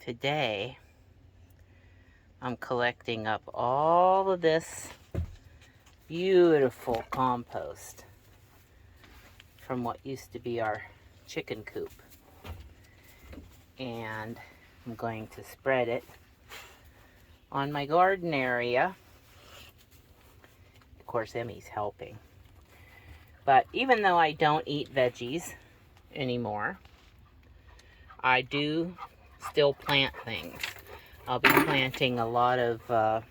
Today, I'm collecting up all of this beautiful compost from what used to be our chicken coop. And I'm going to spread it on my garden area. Of course, Emmy's helping. But even though I don't eat veggies anymore, I do still plant things. I'll be planting a lot of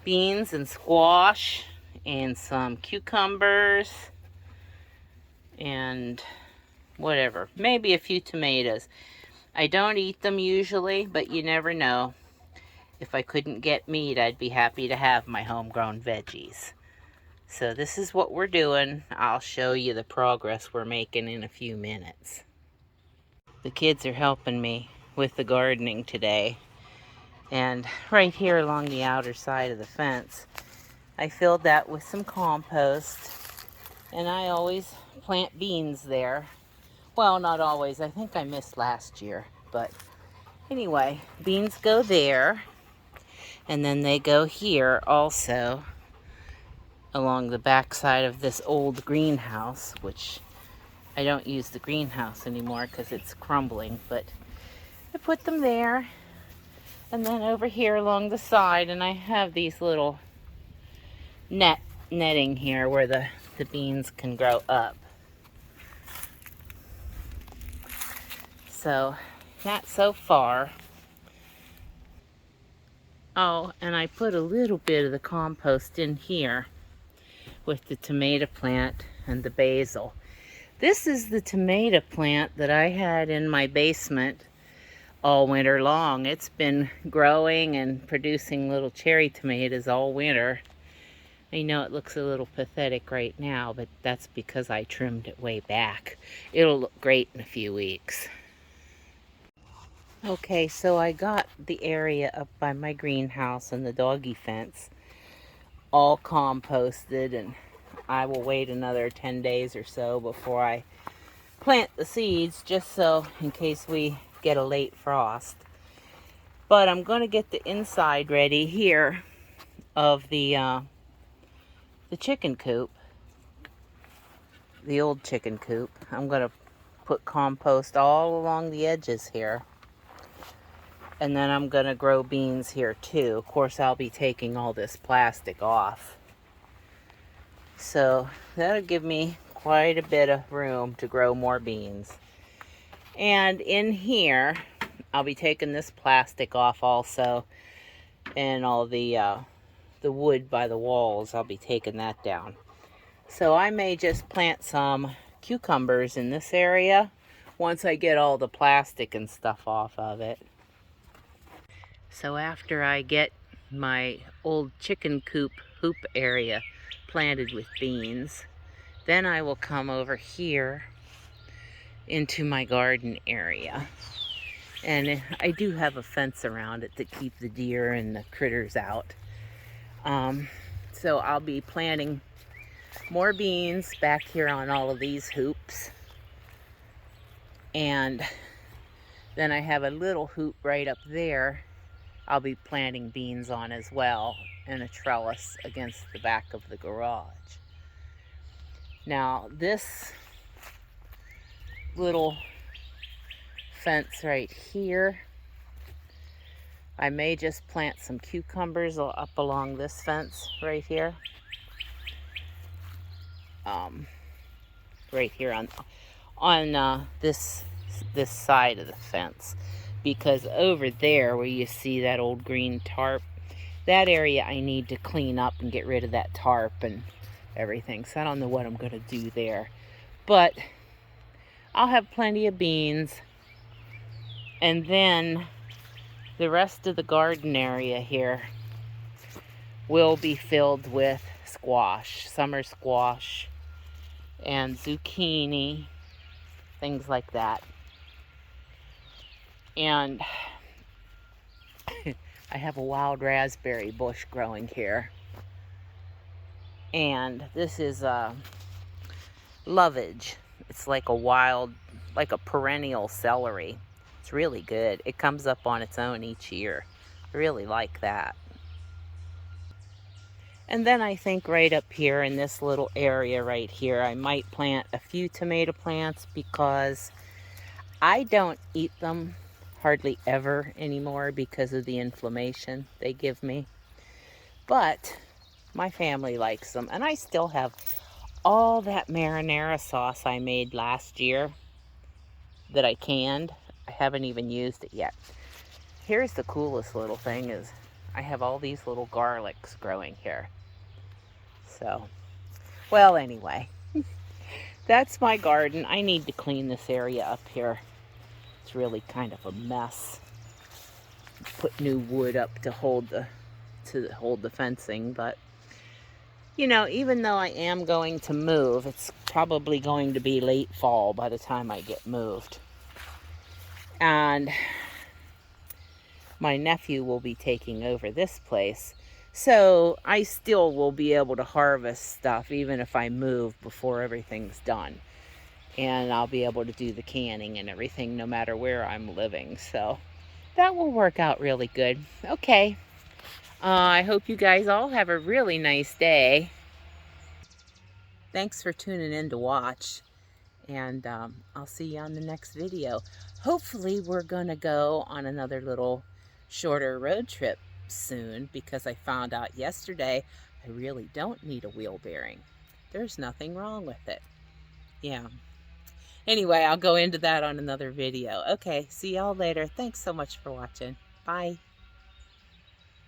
beans and squash and some cucumbers and whatever. Maybe a few tomatoes. I don't eat them usually, but you never know. If I couldn't get meat, I'd be happy to have my homegrown veggies. So this is what we're doing. I'll show you the progress we're making in a few minutes. The kids are helping me with the gardening today. And right here along the outer side of the fence, I filled that with some compost. And I always plant beans there. Well, not always. I think I missed last year. But anyway, beans go there. And then they go here also along the back side of this old greenhouse, which I don't use the greenhouse anymore because it's crumbling. But I put them there. And then over here along the side, and I have these little netting here where the beans can grow up. So that's so far. Oh, and I put a little bit of the compost in here with the tomato plant and the basil. This is the tomato plant that I had in my basement all winter long. It's been growing and producing little cherry tomatoes all winter. I know it looks a little pathetic right now, but that's because I trimmed it way back. It'll look great in a few weeks. Okay, so I got the area up by my greenhouse and the doggy fence all composted, and I will wait another 10 days or so before I plant the seeds, just so in case we get a late frost. But I'm going to get the inside ready here of the chicken coop, the old chicken coop. I'm going to put compost all along the edges here. And then I'm going to grow beans here too. Of course, I'll be taking all this plastic off. So that'll give me quite a bit of room to grow more beans. And in here, I'll be taking this plastic off also. And all the wood by the walls, I'll be taking that down. So I may just plant some cucumbers in this area once I get all the plastic and stuff off of it. So after I get my old chicken coop hoop area planted with beans, then I will come over here into my garden area. And I do have a fence around it to keep the deer and the critters out. So I'll be planting more beans back here on all of these hoops. And then I have a little hoop right up there I'll be planting beans on as well, and a trellis against the back of the garage. Now this little fence right here, I may just plant some cucumbers up along this fence right here. Right here on this side of the fence. Because over there where you see that old green tarp, that area I need to clean up and get rid of that tarp and everything. So I don't know what I'm going to do there. But I'll have plenty of beans. And then the rest of the garden area here will be filled with squash, summer squash and zucchini, things like that. And I have a wild raspberry bush growing here. And this is lovage. It's like a perennial celery. It's really good. It comes up on its own each year. I really like that. And then I think right up here in this little area right here, I might plant a few tomato plants because I don't eat them hardly ever anymore because of the inflammation they give me. But my family likes them, and I still have all that marinara sauce I made last year that I canned. I haven't even used it yet. Here's the coolest little thing is I have all these little garlics growing here. So, well, anyway, that's my garden. I need to clean this area up here. It's really kind of a mess. Put new wood up to hold the fencing, but you know, even though I am going to move, it's probably going to be late fall by the time I get moved. And my nephew will be taking over this place. So I still will be able to harvest stuff even if I move before everything's done. And I'll be able to do the canning and everything no matter where I'm living. So that will work out really good. Okay. I hope you guys all have a really nice day. Thanks for tuning in to watch. And I'll see you on the next video. Hopefully we're going to go on another little shorter road trip soon because I found out yesterday I really don't need a wheel bearing. There's nothing wrong with it. Yeah. Anyway, I'll go into that on another video. Okay, see y'all later. Thanks so much for watching. Bye.